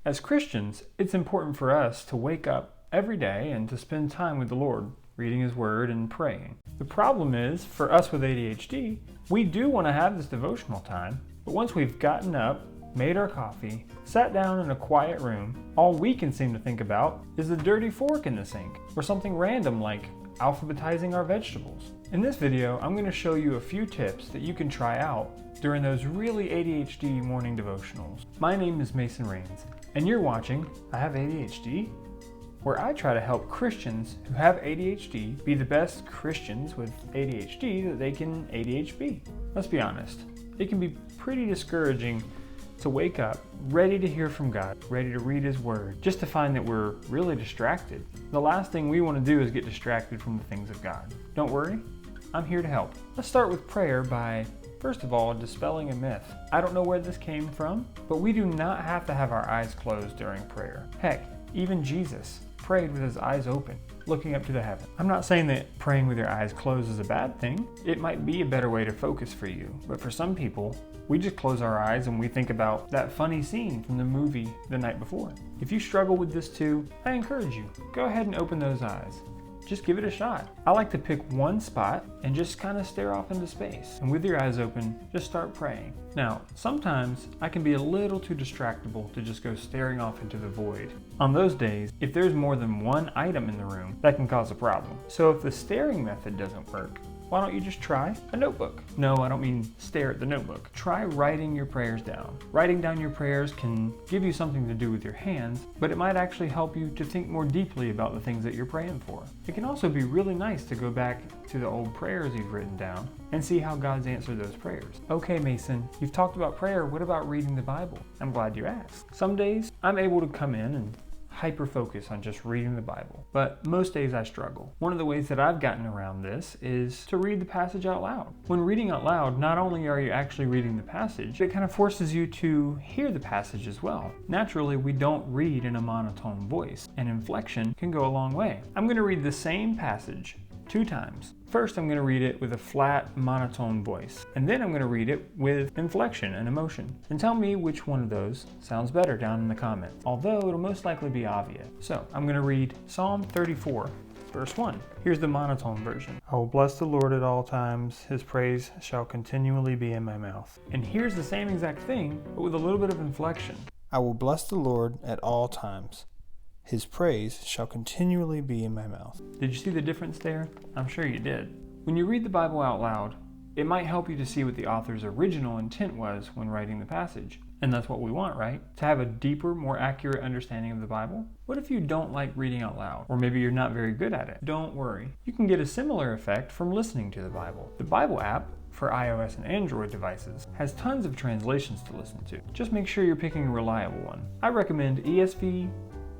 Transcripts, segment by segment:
As Christians, it's important for us to wake up every day and to spend time with the Lord, reading His Word and praying. The problem is, for us with ADHD, we do want to have this devotional time, but once we've gotten up, made our coffee, sat down in a quiet room, all we can seem to think about is the dirty fork in the sink, or something random like alphabetizing our vegetables. In this video, I'm going to show you a few tips that you can try out during those really ADHD morning devotionals. My name is Mason Rains, and you're watching I Have ADHD, where I try to help Christians who have ADHD be the best Christians with ADHD that they can ADHD. Let's be honest, it can be pretty discouraging to wake up ready to hear from God, ready to read His Word, just to find that we're really distracted. The last thing we want to do is get distracted from the things of God. Don't worry, I'm here to help. Let's start with prayer by, first of all, dispelling a myth. I don't know where this came from, but we do not have to have our eyes closed during prayer. Heck, even Jesus prayed with His eyes open, looking up to the heaven. I'm not saying that praying with your eyes closed is a bad thing. It might be a better way to focus for you, but for some people, we just close our eyes and we think about that funny scene from the movie the night before. If you struggle with this too, I encourage you, go ahead and open those eyes. Just give it a shot. I like to pick one spot and just kind of stare off into space. And with your eyes open, just start praying. Now, sometimes I can be a little too distractible to just go staring off into the void. On those days, if there's more than one item in the room, that can cause a problem. So if the staring method doesn't work, why don't you just try a notebook? No, I don't mean stare at the notebook. Try writing your prayers down. Writing down your prayers can give you something to do with your hands, but it might actually help you to think more deeply about the things that you're praying for. It can also be really nice to go back to the old prayers you've written down and see how God's answered those prayers. Okay, Mason, you've talked about prayer. What about reading the Bible? I'm glad you asked. Some days I'm able to come in and hyper-focus on just reading the Bible, but most days I struggle. One of the ways that I've gotten around this is to read the passage out loud. When reading out loud, not only are you actually reading the passage, it kind of forces you to hear the passage as well. Naturally, we don't read in a monotone voice, and inflection can go a long way. I'm going to read the same passage 2 times. First, I'm going to read it with a flat, monotone voice, and then I'm going to read it with inflection and emotion. And tell me which one of those sounds better down in the comments, although it'll most likely be obvious. So, I'm going to read Psalm 34, verse 1. Here's the monotone version. I will bless the Lord at all times. His praise shall continually be in my mouth. And here's the same exact thing, but with a little bit of inflection. I will bless the Lord at all times. His praise shall continually be in my mouth. Did you see the difference there? I'm sure you did. When you read the Bible out loud, it might help you to see what the author's original intent was when writing the passage. And that's what we want, right? To have a deeper, more accurate understanding of the Bible? What if you don't like reading out loud? Or maybe you're not very good at it? Don't worry. You can get a similar effect from listening to the Bible. The Bible app, for iOS and Android devices, has tons of translations to listen to. Just make sure you're picking a reliable one. I recommend ESV,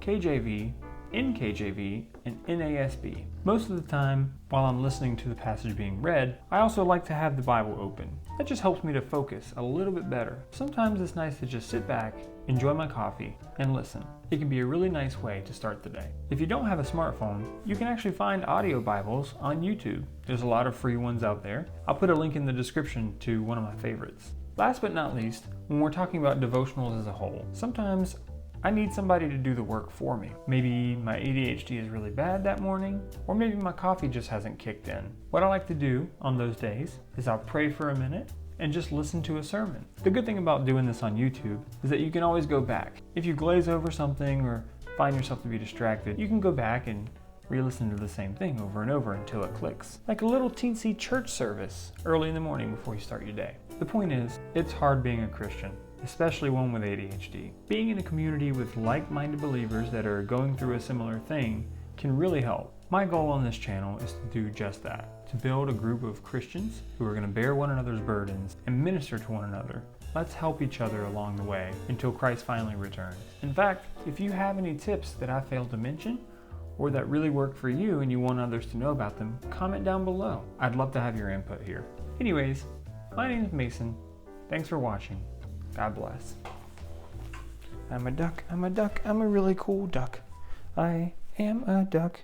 KJV, NKJV, and NASB. Most of the time, while I'm listening to the passage being read, I also like to have the Bible open. That just helps me to focus a little bit better. Sometimes it's nice to just sit back, enjoy my coffee, and listen. It can be a really nice way to start the day. If you don't have a smartphone, you can actually find audio Bibles on YouTube. There's a lot of free ones out there. I'll put a link in the description to one of my favorites. Last but not least, when we're talking about devotionals as a whole, sometimes I need somebody to do the work for me. Maybe my ADHD is really bad that morning, or maybe my coffee just hasn't kicked in. What I like to do on those days is I'll pray for a minute and just listen to a sermon. The good thing about doing this on YouTube is that you can always go back. If you glaze over something or find yourself to be distracted, you can go back and re-listen to the same thing over and over until it clicks. Like a little teensy church service early in the morning before you start your day. The point is, it's hard being a Christian, especially one with ADHD. Being in a community with like-minded believers that are going through a similar thing can really help. My goal on this channel is to do just that, to build a group of Christians who are going to bear one another's burdens and minister to one another. Let's help each other along the way until Christ finally returns. In fact, if you have any tips that I failed to mention, or that really work for you and you want others to know about them, comment down below. I'd love to have your input here. Anyways, my name is Mason. Thanks for watching. God bless. I'm a duck, I'm a duck, I'm a really cool duck. I am a duck.